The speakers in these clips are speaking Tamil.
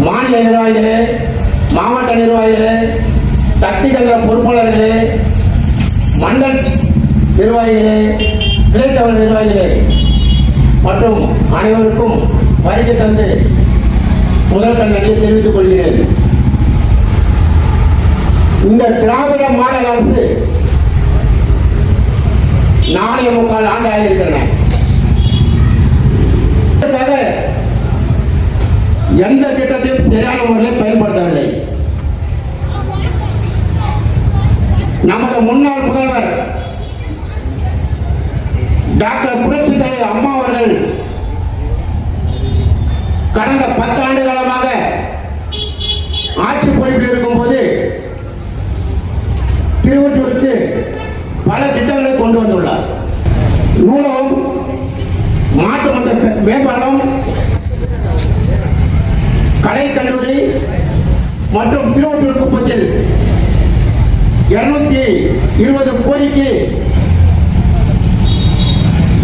மாநில நிர்வாகிகளே, மாவட்ட நிர்வாகிகளே, சக்தி கழக பொறுப்பாளர்களே, மண்டல் நிர்வாகிகளே, கிளைத்தவர நிர்வாகிகளே மற்றும் அனைவருக்கும் வருகை தந்து முதல் நன்றியை தெரிவித்துக் கொள்கிறேன். இந்த திராவிட மாடல் அரசு 4.25 ஆண்டு ஆகியிருக்கின்றன. எந்த திட்டத்தையும் சரியான முறையில் பயன்படுத்தவில்லை. நமது முன்னாள் முதல்வர் டாக்டர் புரட்சி தலைவர் அம்மா அவர்கள் கடந்த 10 ஆண்டு காலமாக ஆட்சி பொறுப்பில் இருக்கும் போது திருவள்ளூருக்கு பல திட்டங்களை கொண்டு வந்துள்ளார். நூலகம், மாட்டு மந்த மேம்பாலம், கலை கல்லூரி மற்றும் திருவள்ளூர் குப்பத்தில் 220 கோடிக்கு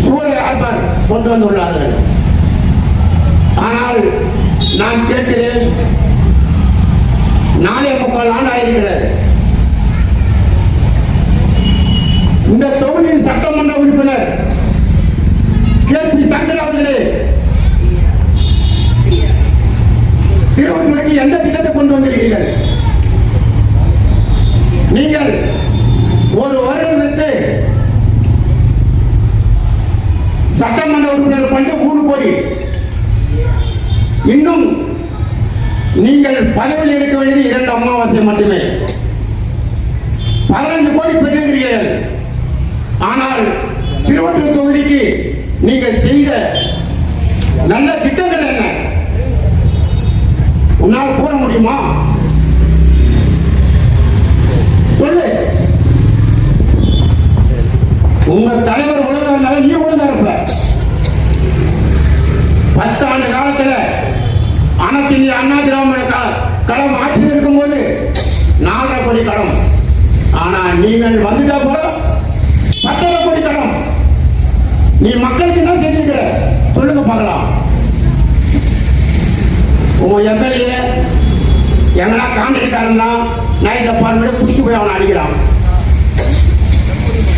சூழல் ஆல்பார் கொண்டு வந்துள்ளார்கள். ஆனால் நான் கேட்கிறேன், 4.25 ஆண்டு ஆயிருக்கிறது. இந்த தொகுதியின் சட்டமன்ற உறுப்பினர் கே.பி. சங்கர் அவர்களே, திருவள்ளூருக்கு எந்த திட்டத்தை கொண்டு வந்திருக்கிறீர்கள்? நீங்கள் ஒரு வருடத்திற்கு சட்டமன்ற உறுப்பினர் பண்ணி 3 கோடி, இன்னும் நீங்கள் பதவியில் இருக்க வேண்டியது 2 அமாவாசை மட்டுமே. 15 கோடி பெற்றிருக்கிறீர்கள். ஆனால் திருவள்ளூர் தொகுதிக்கு நீங்கள் செய்த நல்ல திட்டங்கள் என்ன? உன்னால் கூற முடியுமா? சொல்லு. உங்க தலைவர் ஒழுங்காக நீ ஒழுங்கா இருப்ப. 10 ஆண்டு காலத்தில் அனைத்து இந்திய அண்ணா திராவிட கழகம் ஆட்சியில் இருக்கும் போது 4.5 கோடி கடன். ஆனா நீங்கள் வந்துட்டா கூட 10 கோடி கடன். நீ மக்களுக்கு என்ன செஞ்சிருக்கிற சொல்லுங்க பார்க்கலாம். உங்க எம்எல்ஏ எங்கன்னா காண்டிருக்காருன்னா நைட்ல 10 மணி குடிச்சு போய் அவனை அடிக்கிறான்.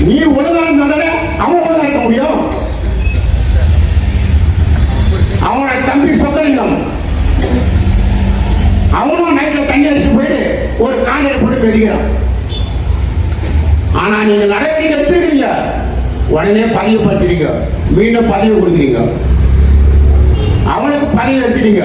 நீ ஒழுங்கா இருந்தாலே அவன் ஒழுங்கா இருக்க முடியும். அவனோட தம்பி சொத்தலிங்கம் அவனும் நைட்ல தண்ணி அடிச்சு போயிட்டு ஒரு காண்டில் போட்டு வெடிக்கிறான். ஆனா நீங்க நடவடிக்கை எடுத்துக்கிறீங்க, உடனே பதவி படுத்துறீங்க, மீண்டும் பதவி கொடுக்குறீங்க, அவனுக்கு பதவி எடுத்துறீங்க.